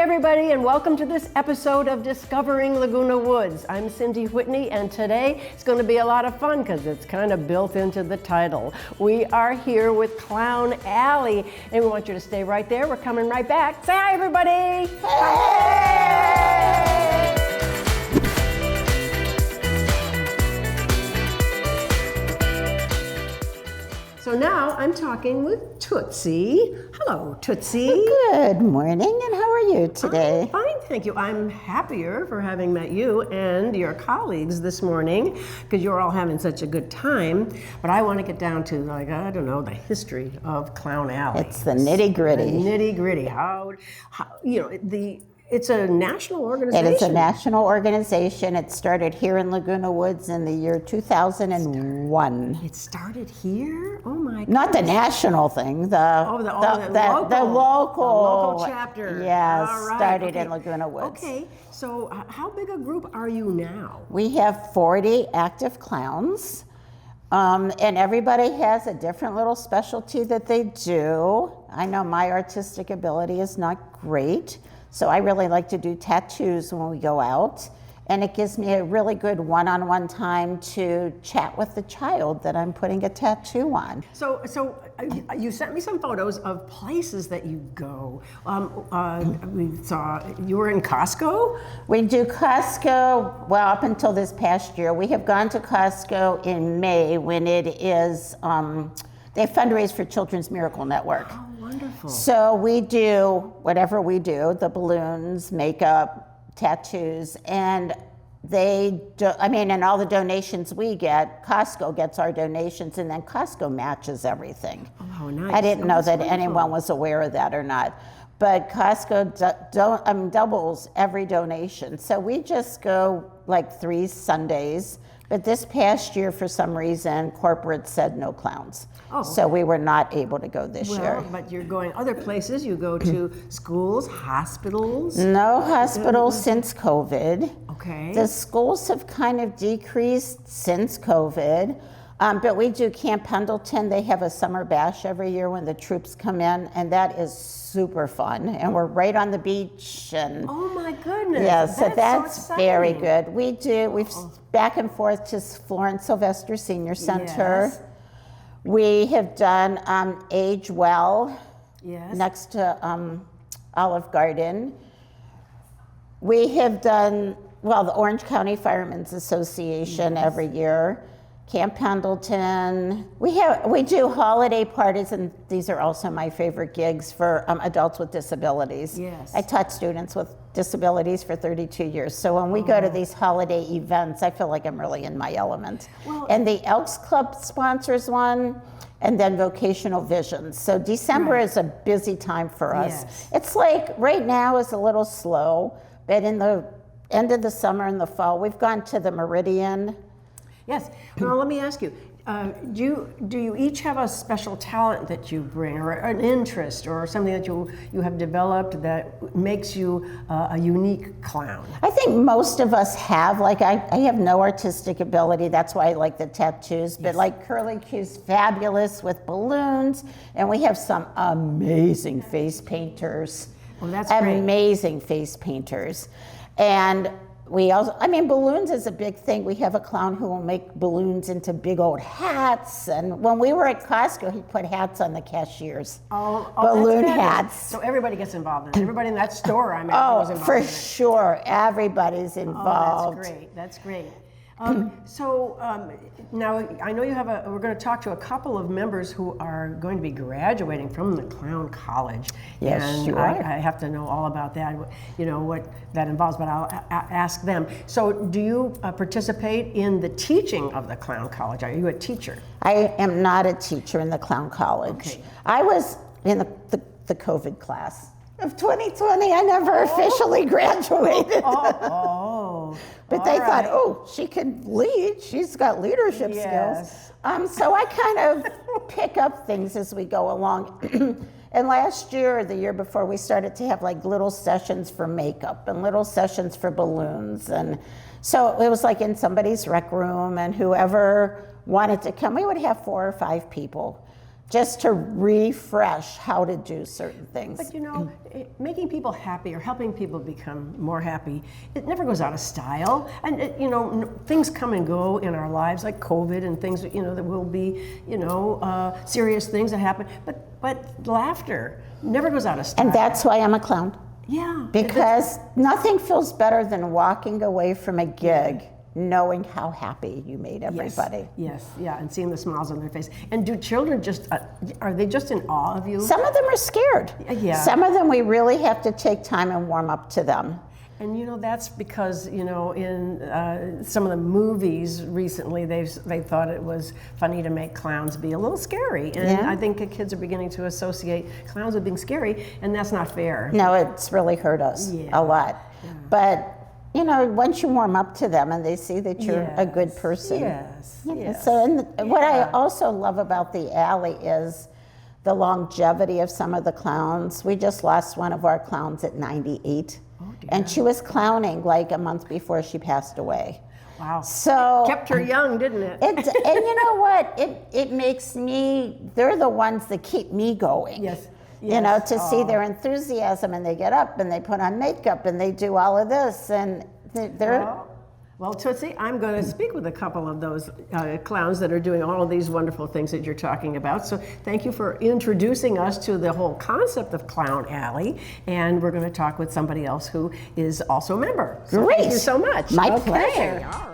everybody, and welcome to this episode of Discovering Laguna Woods. I'm Cyndee Whitney, and today it's going to be a lot of fun because it's kind of built into the title. We are here with Clown Alley, and we want you to stay right there. We're coming right back. Say hi, everybody. Hey! So now I'm talking with Tootsie. Hello, Tootsie. Good morning, and how are you today? I'm fine, thank you. I'm happier for having met you and your colleagues this morning because you're all having such a good time. But I want to get down to, like, I don't know, the history of Clown Alley. It's the nitty-gritty. The nitty-gritty. It's a national organization. It is a national organization. It started here in Laguna Woods in the year 2001. It started here? Oh my God. Not the national thing, the local chapter. Yes, all right. started in Laguna Woods. Okay, so how big a group are you now? We have 40 active clowns. And everybody has a different little specialty that they do. I know my artistic ability is not great, so I really like to do tattoos when we go out. And it gives me a really good one-on-one time to chat with the child that I'm putting a tattoo on. So you sent me some photos of places that you go. We saw you were in Costco? We do Costco, well, up until this past year. We have gone to Costco in May when it is, they fundraise for Children's Miracle Network. Oh, wonderful. So we do whatever we do, the balloons, makeup, tattoos, and and all the donations we get, Costco gets our donations, and then Costco matches everything. Oh, how nice. I didn't know that anyone was aware of that or not. But Costco doubles every donation. So we just go like 3 Sundays. But this past year, for some reason, corporate said no clowns. Oh, okay. So we were not able to go this year. But you're going other places. You go to schools, hospitals. No hospitals since COVID. Okay. The schools have kind of decreased since COVID. But we do Camp Pendleton. They have a summer bash every year when the troops come in, and that is super fun. And we're right on the beach. And oh my goodness! Yeah, so that's so very good. We've back and forth to Florence Sylvester Senior Center. Yes. We have done Age Well, yes, next to Olive Garden. We have done the Orange County Firemen's Association, yes, every year. Camp Pendleton. We do holiday parties, and these are also my favorite gigs for adults with disabilities. Yes. I taught students with disabilities for 32 years. So when we go to these holiday events, I feel like I'm really in my element. Well, and the Elks Club sponsors one, and then Vocational Visions. So December is a busy time for us. Yes. It's like right now is a little slow, but in the end of the summer and the fall, we've gone to the Meridian. Yes. Well, let me ask you, do you each have a special talent that you bring, or an interest, or something that you have developed that makes you a unique clown? I think most of us have. Like, I have no artistic ability. That's why I like the tattoos. But yes, like Curly Q's fabulous with balloons, and we have some amazing face painters. Well, that's great. Amazing face painters. And we also, balloons is a big thing. We have a clown who will make balloons into big old hats. And when we were at Costco, he put hats on the cashiers. Balloon hats. So everybody gets involved in it. Everybody in that store I'm at was involved for in it. Sure. Everybody's involved. Oh, that's great. That's great. Now I know we're going to talk to a couple of members who are going to be graduating from the Clown College. Yes, and sure. I have to know all about that, what that involves, but I'll ask them. So do you participate in the teaching of the Clown College? Are you a teacher? I am not a teacher in the Clown College. Okay. I was in the COVID class of 2020. I never officially graduated. But they thought, she can lead. She's got leadership skills. So I kind of pick up things as we go along. And last year, or the year before, we started to have like little sessions for makeup and little sessions for balloons. And so it was like in somebody's rec room, and whoever wanted to come, we would have 4 or 5 people just to refresh how to do certain things. But you know, making people happy or helping people become more happy, it never goes out of style. And you know, things come and go in our lives, like COVID and things, you know, that will be, you know, serious things that happen. But laughter never goes out of style. And that's why I'm a clown. Yeah. Because nothing feels better than walking away from a gig knowing how happy you made everybody. Yes, yeah, and seeing the smiles on their face. And do children just, are they just in awe of you? Some of them are scared. Yeah. Some of them we really have to take time and warm up to them. And you know, that's because, you know, in some of the movies recently, they thought it was funny to make clowns be a little scary. And I think kids are beginning to associate clowns with being scary, and that's not fair. No, it's really hurt us a lot. Yeah. But you know, once you warm up to them and they see that you're a good person. Yes. So, and what I also love about the alley is the longevity of some of the clowns. We just lost one of our clowns at 98. Oh, dear. And she was clowning like a month before she passed away. Wow. So kept her young, didn't it? And you know what? It makes me, they're the ones that keep me going. Yes. You know, to see their enthusiasm, and they get up and they put on makeup and they do all of this, and they're... Well, Tootsie, I'm going to speak with a couple of those clowns that are doing all of these wonderful things that you're talking about. So thank you for introducing us to the whole concept of Clown Alley, and we're going to talk with somebody else who is also a member. So Great. Thank you so much. My pleasure. All right.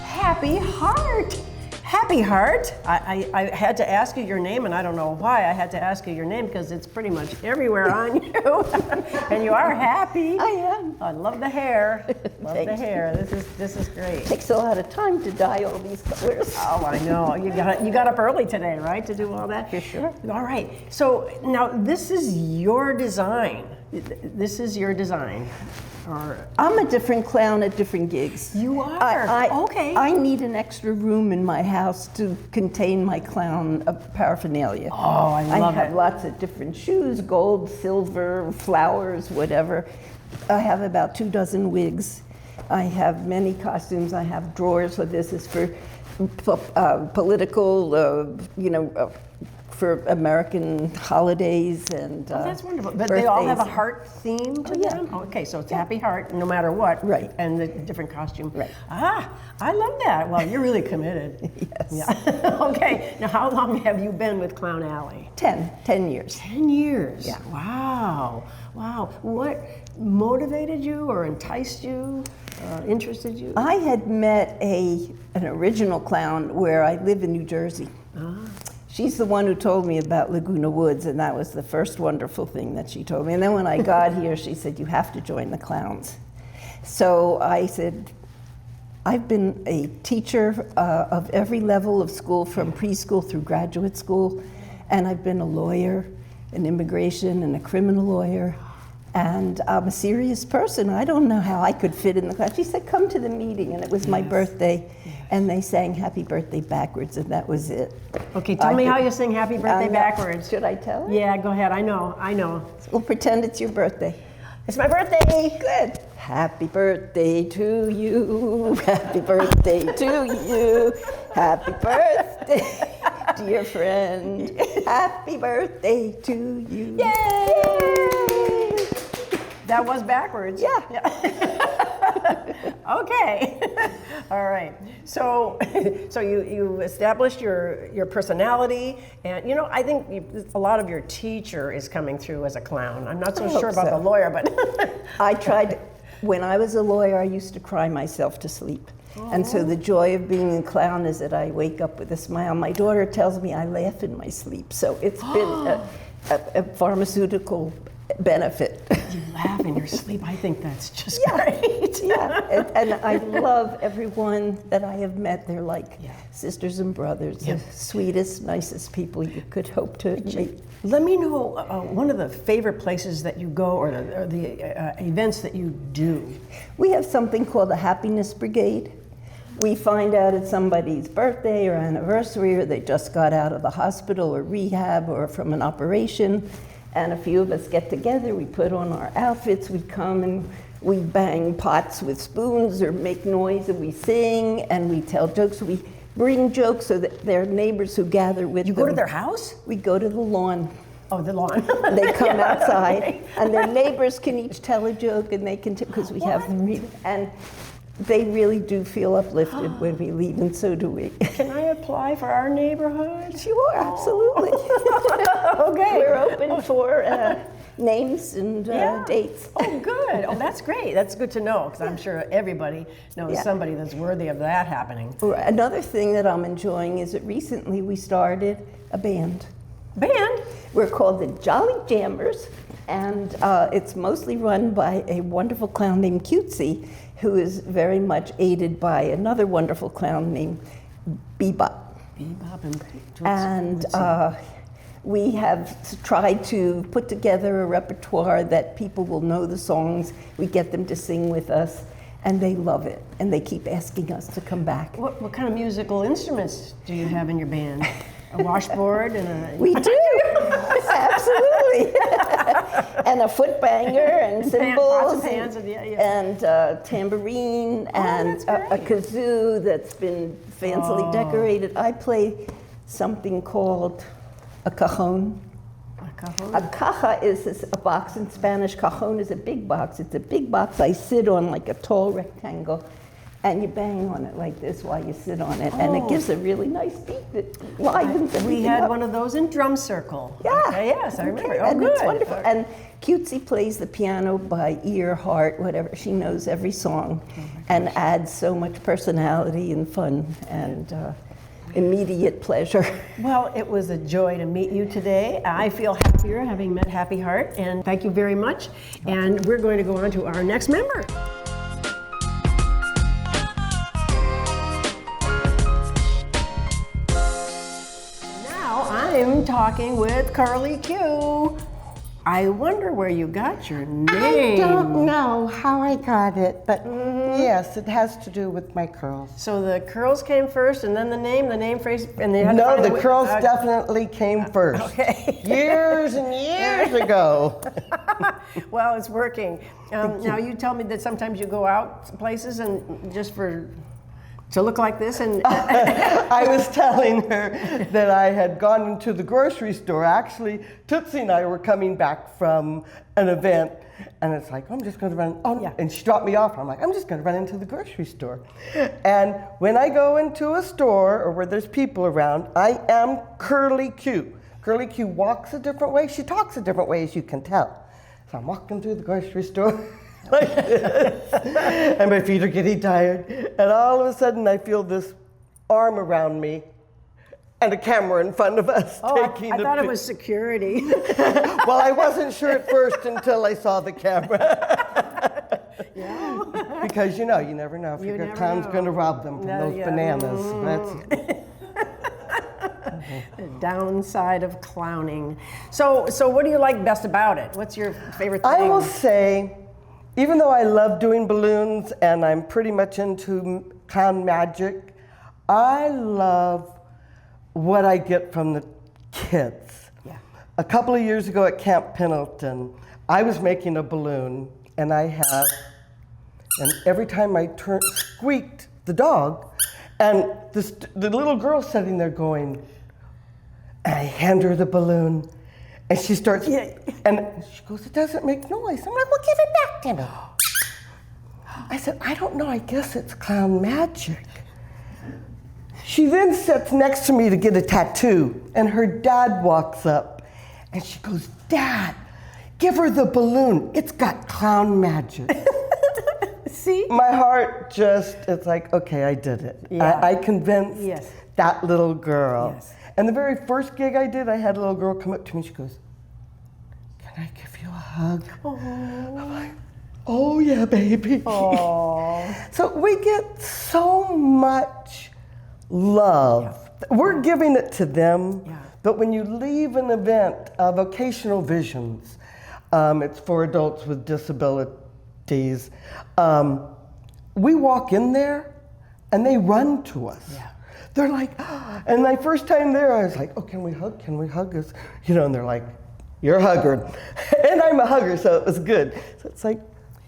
Happy Heart. Happy Heart. I had to ask you your name, and I don't know why I had to ask you your name, because it's pretty much everywhere on you. And you are happy. I am. I love the hair. Love the hair. This is great. It takes a lot of time to dye all these colors. Oh, I know. You got up early today, right, to do all that? For sure. All right. So now this is your design. This is your design. I'm a different clown at different gigs. You are? Okay. I need an extra room in my house to contain my clown paraphernalia. Oh, I love it. I have lots of different shoes, gold, silver, flowers, whatever. I have about 24 wigs. I have many costumes. I have drawers. So this is for political, for American holidays and that's wonderful. But birthdays. they all have a heart theme to them? Okay, so it's Happy Heart no matter what. Right. And the different costume. Right. Ah, I love that. Well, you're really committed. Yes. Yeah. Okay, now how long have you been with Clown Alley? 10 years. 10 years? Yeah. Wow. What motivated you or enticed you, interested you? I had met an original clown where I live in New Jersey. She's the one who told me about Laguna Woods, and that was the first wonderful thing that she told me. And then when I got here, she said, you have to join the clowns. So I said, I've been a teacher of every level of school, from preschool through graduate school, and I've been a lawyer, an immigration and a criminal lawyer, and I'm a serious person. I don't know how I could fit in the class. She said, come to the meeting, and it was my birthday. And they sang Happy Birthday backwards, and that was it. Okay, tell me how you sing Happy Birthday backwards. Should I tell her? Yeah, go ahead. I know. We'll pretend it's your birthday. It's my birthday. Good. Happy birthday to you. Happy birthday to you. Happy birthday, dear friend. Happy birthday to you. Yay! That was backwards. Yeah. Okay. All right. So you established your personality, and I think a lot of your teacher is coming through as a clown. I'm not so sure about the lawyer, but I tried. When I was a lawyer, I used to cry myself to sleep. And so the joy of being a clown is that I wake up with a smile. My daughter tells me I laugh in my sleep. So it's been a pharmaceutical benefit. You laugh in your sleep. I think that's just great. Yeah, and I love everyone that I have met. They're like sisters and brothers, the sweetest, nicest people you could hope to meet. Let me know one of the favorite places that you go, or the events that you do. We have something called the Happiness Brigade. We find out it's somebody's birthday or anniversary, or they just got out of the hospital or rehab or from an operation. And a few of us get together, we put on our outfits, we come and we bang pots with spoons or make noise, and we sing and we tell jokes. We bring jokes so that their neighbors who gather with them. You go to their house? We go to the lawn. Oh, the lawn. They come outside, and their neighbors can each tell a joke, and they can, because we have them read. And they really do feel uplifted when we leave, and so do we. Can I apply for our neighborhood? Sure, absolutely. Okay. We're open for names and dates. Oh, good. Oh, that's great. That's good to know, because I'm sure everybody knows somebody that's worthy of that happening. Another thing that I'm enjoying is that recently we started a band. Band? We're called the Jolly Jammers, and it's mostly run by a wonderful clown named Cutesy, who is very much aided by another wonderful clown named Bebop. Bebop and And we have tried to put together a repertoire that people will know the songs. We get them to sing with us, and they love it, and they keep asking us to come back. What kind of musical instruments do you have in your band? A washboard and a... We do, absolutely. And a foot banger and cymbals and tambourine and a kazoo that's been fancily decorated. I play something called a cajon. A caja is a box in Spanish. Cajon is a big box. It's a big box I sit on, like a tall rectangle, and you bang on it like this while you sit on it, and it gives a really nice beat that livens everything We had up. one of those in Drum Circle. Yeah. Okay, yes, I remember. Oh, and good. it's wonderful. And Cutesy plays the piano by ear, heart, whatever. She knows every song, and adds so much personality and fun and immediate pleasure. Well, it was a joy to meet you today. I feel happier having met Happy Heart, and thank you very much. And we're going to go on to our next member. Now I'm talking with Curly Q. I wonder where you got your name. I don't know how I got it, but yes, it has to do with my curls. So the curls came first, and then the name phrase, and they had to No, find the a- curls definitely came first. Okay. Years and years ago. Well, it's working. Now you tell me that sometimes you go out places and just to look like this, and I was telling her that I had gone into the grocery store. Actually, Tootsie and I were coming back from an event, and it's like, I'm just going to run. Oh, yeah. And she dropped me off. I'm like, I'm just going to run into the grocery store. And when I go into a store or where there's people around, I am Curly Q. Curly Q walks a different way. She talks a different way, as you can tell. So I'm walking through the grocery store like this, and my feet are getting tired, and all of a sudden I feel this arm around me and a camera in front of us taking I thought it was security. Well, I wasn't sure at first until I saw the camera. Yeah. Because you never know if your clown's going to rob them from those bananas. That's The downside of clowning. So what do you like best about it? What's your favorite thing? I will say, even though I love doing balloons and I'm pretty much into clown magic, I love what I get from the kids. Yeah. A couple of years ago at Camp Pendleton, I was making a balloon, and every time I squeaked the dog, and the little girl sitting there going, and I hand her the balloon, and she starts, and she goes, it doesn't make noise. I'm like, well, give it back to me. I said, I don't know, I guess it's clown magic. She then sits next to me to get a tattoo, and her dad walks up, and she goes, Dad, give her the balloon. It's got clown magic. See? My heart it's like, okay, I did it. Yeah. I convinced that little girl. Yes. And the very first gig I did, I had a little girl come up to me, she goes, can I give you a hug? Oh. I'm like, oh yeah, baby. Oh. So we get so much love. Yeah. We're giving it to them, but when you leave an event, Vocational Visions, it's for adults with disabilities, we walk in there and they run to us. Yeah. They're like, oh. And my first time there, I was like, oh, can we hug? Can we hug us? And they're like, you're a hugger. And I'm a hugger, so it was good. So it's like,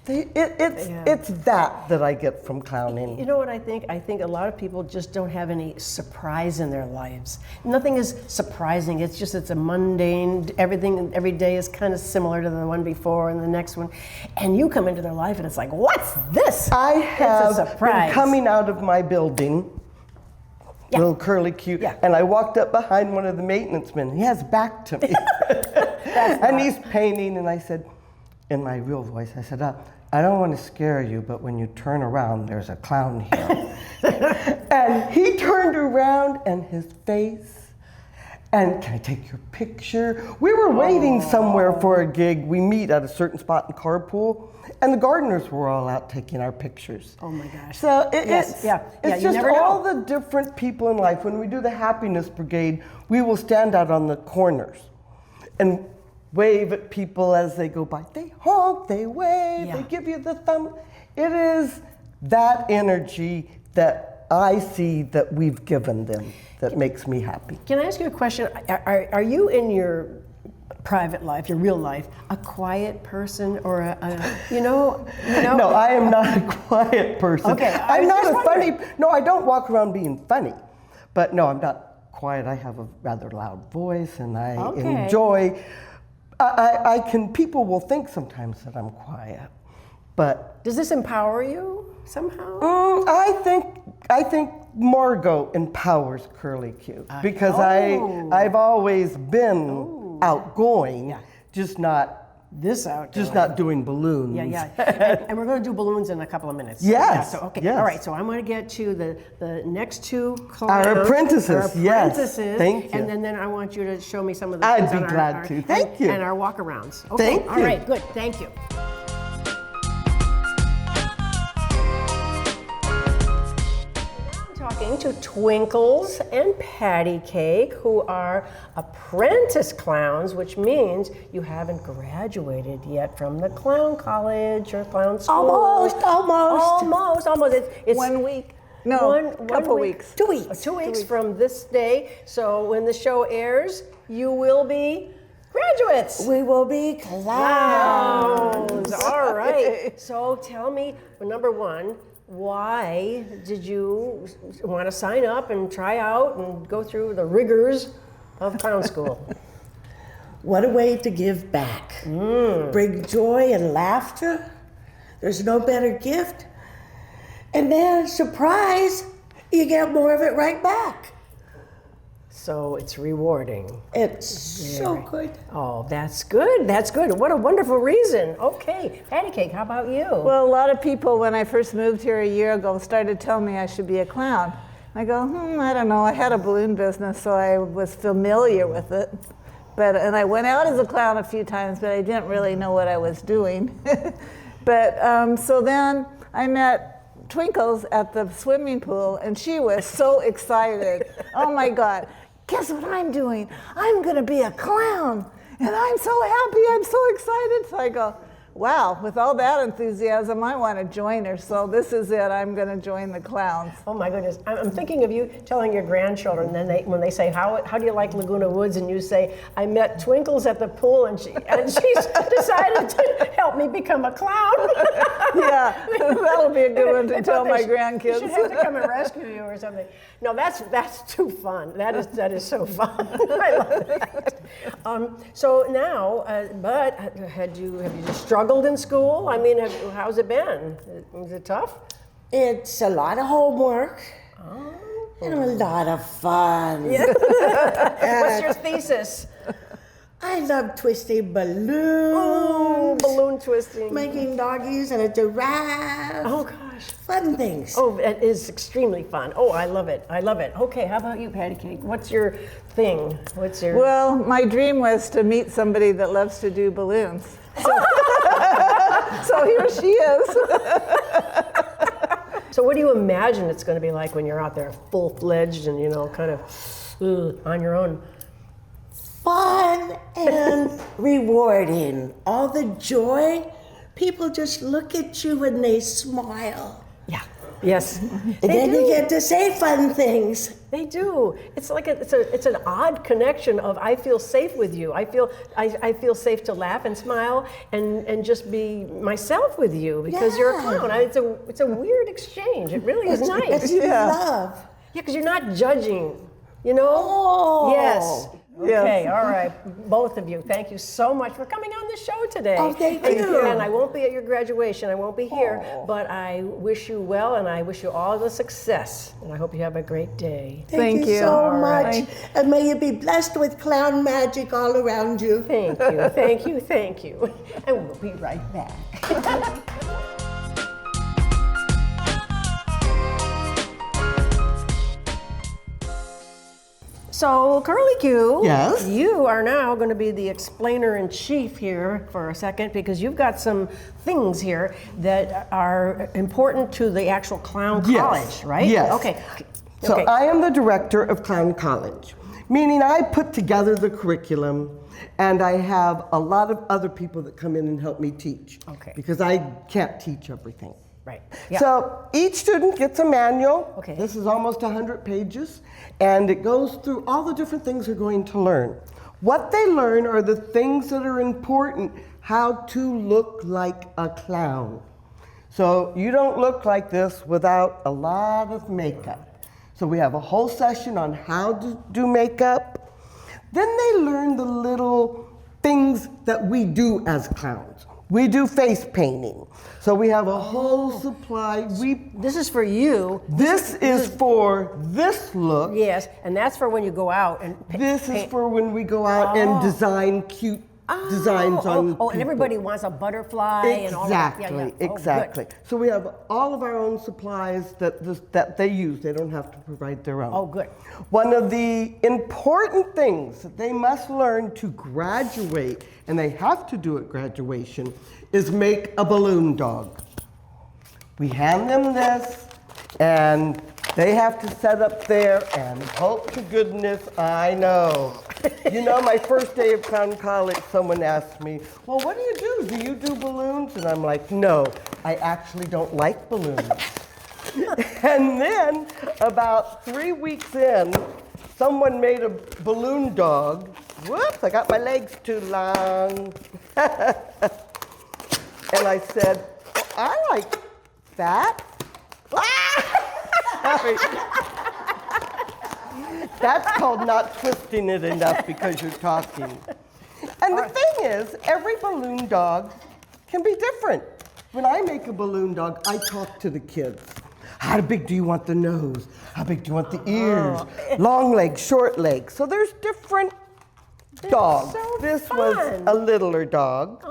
It's that I get from clowning. You know what I think? I think a lot of people just don't have any surprise in their lives. Nothing is surprising. It's a mundane, every day is kind of similar to the one before and the next one. And you come into their life and it's like, what's this? I have it's a surprise. been coming out of my building, little curly cute, and I walked up behind one of the maintenance men. He has his back to me. And he's painting, and I said, in my real voice, I said, I don't want to scare you, but when you turn around, there's a clown here. And he turned around, and his face, and can I take your picture? We were waiting somewhere for a gig. We meet at a certain spot in carpool, and the gardeners were all out taking our pictures. Oh my gosh. So it's you just never all know. the different people in life. When we do the happiness brigade, we will stand out on the corners and wave at people as they go by. They honk, they wave, they give you the thumb. It is that energy that I see that we've given them that makes me happy. Can I ask you a question? Are you in your private life, your real life, a quiet person or No, I am not a quiet person. Okay, I'm not a funny. No, I don't walk around being funny, but no, I'm not quiet. I have a rather loud voice, and I enjoy. People will think sometimes that I'm quiet, but does this empower you somehow? I think Margot empowers Curly Q because I've always been outgoing, just not doing balloons. And we're going to do balloons in a couple of minutes. Yes. All right. So I'm going to get to the next two clowns. Our apprentices. Yes. Thank you. And then I want you to show me some of the I'd things be on glad to. Thank you. And our walk-arounds. Okay. Thank All you. right. Good. Thank you. Talking to Twinkles and Patty Cake, who are apprentice clowns, which means you haven't graduated yet from the clown college or clown school. Almost. It's 1 week. No, couple weeks. 2 weeks. 2 weeks from this day. So when the show airs, you will be graduates. We will be clowns. All right. So tell me, number one, why did you want to sign up and try out and go through the rigors of clown school? What a way to give back. Bring joy and laughter. There's no better gift. And then, surprise, you get more of it right back. So it's rewarding. It's so good. Oh, that's good. That's good. What a wonderful reason. Okay, Patty Cake, how about you? Well, a lot of people, when I first moved here a year ago, started telling me I should be a clown. I go, I don't know. I had a balloon business, so I was familiar with it. And I went out as a clown a few times, but I didn't really know what I was doing. So then I met Twinkles at the swimming pool, and she was so excited. Oh my God. Guess what I'm doing? I'm going to be a clown. And I'm so happy. I'm so excited. So I go, wow, with all that enthusiasm, I want to join her. So this is it. I'm going to join the clowns. Oh my goodness. I'm thinking of you telling your grandchildren, then when they say, how do you like Laguna Woods? And you say, I met Twinkles at the pool and she's decided to help me become a clown. Yeah, that'll be a good one to tell my grandkids. You should have to come and rescue you or something. No, that's too fun. That is so fun. I love that. So now, but have you struggled in school? I mean, how's it been? Is it tough? It's a lot of homework and a lot of fun. What's your thesis? I love twisting balloons. Oh, balloon twisting. Making doggies and a giraffe. Oh gosh. Fun things. Oh, it is extremely fun. Oh, I love it. I love it. Okay, how about you, Patty Cake? What's your thing? Well, my dream was to meet somebody that loves to do balloons. So here she is. So what do you imagine it's going to be like when you're out there full-fledged and, kind of on your own? Fun and rewarding. All the joy. People just look at you and they smile. Yeah. Yes. And then you get to say fun things. They do. It's like it's an odd connection of I feel safe with you. I feel safe to laugh and smile and just be myself with you because you're a clown. It's a weird exchange. It really is nice. It's love. Yeah, because you're not judging. You know? Oh. Yes. Okay, all right. Both of you, thank you so much for coming on the show today. Oh, thank you. And I won't be at your graduation. I won't be here, but I wish you well and I wish you all the success. And I hope you have a great day. Thank you so much. And may you be blessed with clown magic all around you. Thank you, thank you, thank you. And we'll be right back. So, Curly Q, Yes? you are now going to be the explainer-in-chief here for a second because you've got some things here that are important to the actual clown college, right? Yes. Okay. So Okay. I am the director of Clown College, meaning I put together the curriculum and I have a lot of other people that come in and help me teach. Okay. Because I can't teach everything. Right. Yeah. So each student gets a manual. Okay. This is almost 100 pages, and it goes through all the different things they're going to learn. What they learn are the things that are important, how to look like a clown. So you don't look like this without a lot of makeup. So we have a whole session on how to do makeup. Then they learn the little things that we do as clowns. We do face painting. So we have a whole supply. This is for you. This is for this look. Yes, and that's for when you go out and This is for when we go out and design cute designs on and people. everybody wants a butterfly and all that. Exactly, Yeah. Oh, exactly. good. So we have all of our own supplies that they use. They don't have to provide their own. Oh, good. One of the important things that they must learn to graduate, and they have to do at graduation, is make a balloon dog. We hand them this, and they have to set up there and hope to goodness I know. You know, my first day of Clown College, someone asked me, well, what do you do? Do you do balloons? And I'm like, no, I actually don't like balloons. And then about 3 weeks in, someone made a balloon dog. Whoops, I got my legs too long. And I said, well, I like that. Sorry. That's called not twisting it enough because you're talking. And the thing is, every balloon dog can be different. When I make a balloon dog, I talk to the kids. How big do you want the nose? How big do you want the ears? Long legs, short legs. So there's different dogs. So this fun. was a littler dog.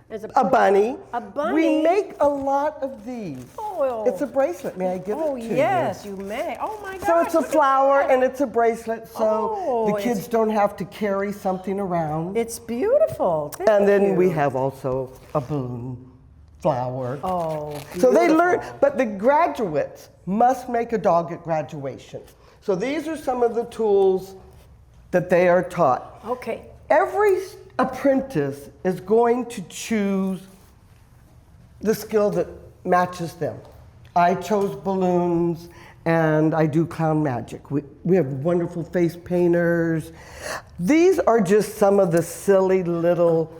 There's A bunny. A bunny. We make a lot of these. Oh. It's a bracelet. May I give it to you? Yes, you may. Oh my gosh. So it's a look at flower that. and it's a bracelet, so Oh, the kids don't have to carry something around. It's beautiful. Thank And then you. we have also a balloon flower. Oh. So they beautiful. learn, but the graduates must make a dog at graduation. So these are some of the tools that they are taught. Okay. Every apprentice is going to choose the skill that matches them. I chose balloons and I do clown magic. We have wonderful face painters. These are just some of the silly little,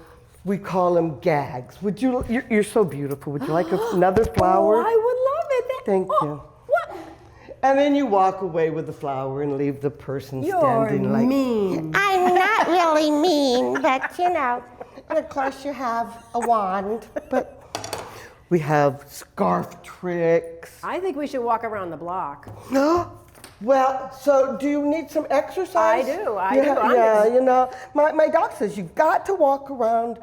we call them gags. You're so beautiful. Would you like another flower? Oh, I would love it. Thank you. What? And then you walk away with the flower and leave the person You're standing like, mean. I'm not really mean, but you know. and of course you have a wand, but we have scarf tricks. I think we should walk around the block. Well, so do you need some exercise? I do, I You do. Yeah, you know, my doc says you've got to walk around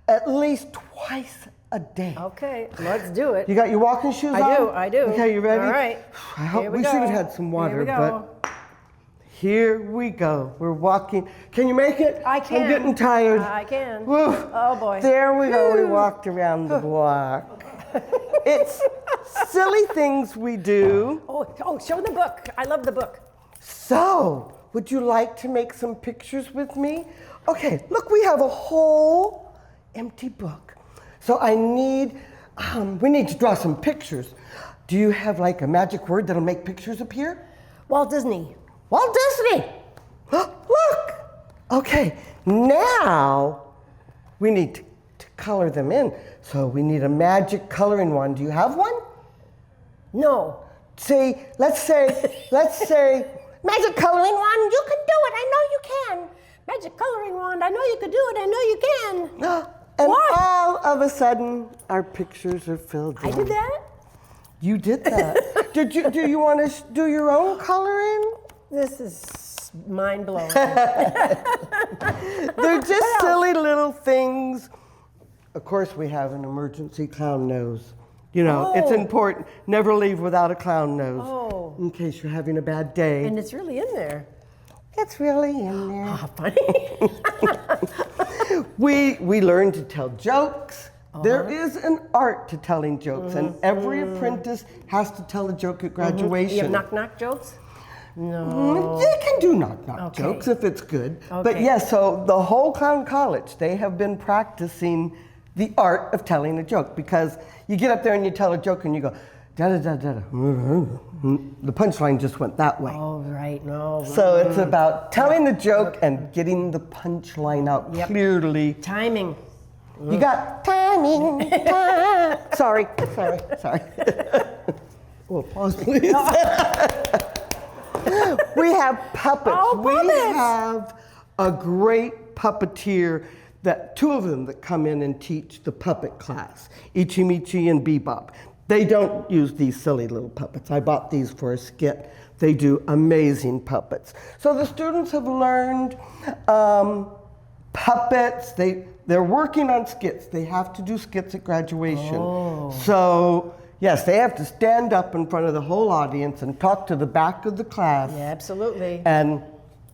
at least twice a day. Okay, let's do it. You got your walking shoes on? I do. Okay, you ready? All right. I hope Here we we should go. have had some water, Here we go. but here we go. We're walking. Can you make it? I can. I'm getting tired. I can. Woo. Oh boy. There we go. We walked around the block. It's silly things we do. Oh, show the book. I love the book. So, would you like to make some pictures with me? Okay, look, we have a whole empty book. So we need to draw some pictures. Do you have like a magic word that'll make pictures appear? Walt Disney. Walt Disney! Look! Okay, now we need to color them in. So we need a magic coloring wand. Do you have one? No. Let's say, magic coloring wand, you can do it, I know you can. Magic coloring wand, I know you could do it, I know you can. And What? all of a sudden, our pictures are filled in. I did that? You did that. Do you want to do your own coloring? This is mind-blowing. They're just silly little things. Of course, we have an emergency clown nose. You know, it's important. Never leave without a clown nose. In case you're having a bad day. And it's really in there. It's really in there. Oh, funny. We learn to tell jokes. There is an art to telling jokes, and every apprentice has to tell a joke at graduation. You have knock-knock jokes? No. They can do knock-knock jokes if it's good. But yes, so the whole clown college, they have been practicing the art of telling a joke, because you get up there and you tell a joke and you go, da-da-da-da-da. The punchline just went that way. Oh, right, no. So it's about telling the joke and getting the punchline out clearly. Timing. You got timing. Sorry. Well, pause, please. We have puppets. Oh, We puppets. have a great puppeteer, two of them that come in and teach the puppet class, Ichi Michi and Bebop. They don't use these silly little puppets. I bought these for a skit. They do amazing puppets. So the students have learned puppets. They're working on skits. They have to do skits at graduation. So yes, they have to stand up in front of the whole audience and talk to the back of the class. Yeah, absolutely. And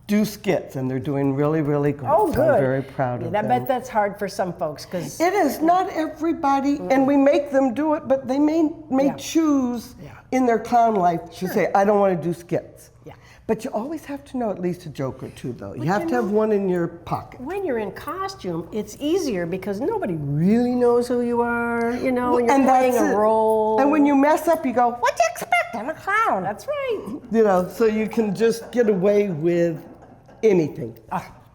do skits, and they're doing really, really good. Oh, So good. I'm very proud of I them. bet that's hard for some folks, because It is not everybody, and we make them do it, but they may choose in their clown life to say, I don't want to do skits. Yeah. But you always have to know at least a joke or two, though. You have to have one in your pocket. when you're in costume, it's easier because nobody really knows who you are, you know, when you're And playing that's a it. role. And when you mess up, you go, what do you expect? I'm a clown. That's right. You know, so you can just get away with anything.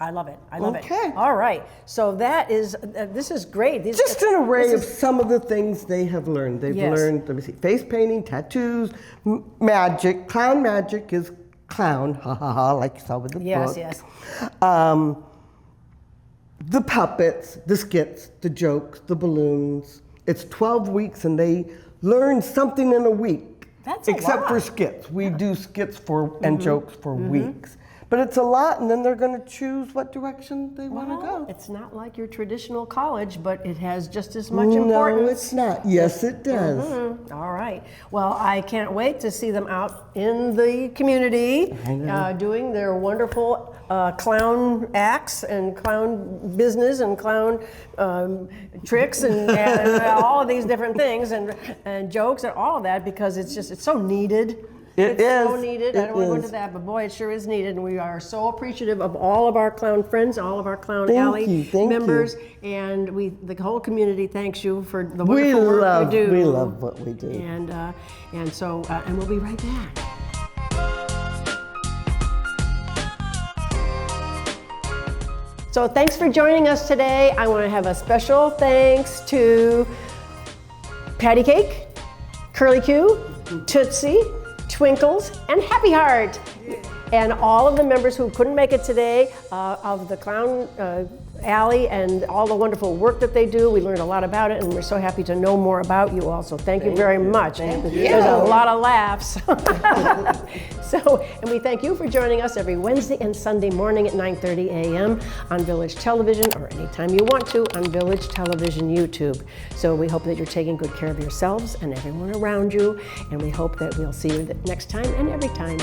I love it. I love Okay. it. All right. So this is great. Just an array of some of the things they have learned. They've Yes. learned, let me see, face painting, tattoos, magic. Clown magic is clown, ha ha ha, like you saw with the book. Yes. The puppets, the skits, the jokes, the balloons. It's 12 weeks and they learn something in a week. That's a Except for lot. skits. We do skits and jokes for weeks. But it's a lot, and then they're going to choose what direction they want to go. It's not like your traditional college, but it has just as much importance. No, it's not. Yes, it does. All right. Well, I can't wait to see them out in the community doing their wonderful clown acts and clown business and clown tricks and all of these different things and jokes and all of that, because it's so needed. It's so needed. I don't want to go into that, but boy, it sure is needed. And we are so appreciative of all of our clown friends, all of our Clown Alley members, and the whole community thanks you for the wonderful work you do. We love what we do. And we'll be right back. So thanks for joining us today. I want to have a special thanks to Patty Cake, Curly Q, Tootsie, Twinkles, and Happy Heart. And all of the members who couldn't make it today of the Clown Alley and all the wonderful work that they do. We learned a lot about it, and we're so happy to know more about you all. So thank you very much. There's a lot of laughs. And we thank you for joining us every Wednesday and Sunday morning at 9:30 a.m. on Village Television, or anytime you want to on Village Television YouTube. So we hope that you're taking good care of yourselves and everyone around you, and we hope that we'll see you next time and every time.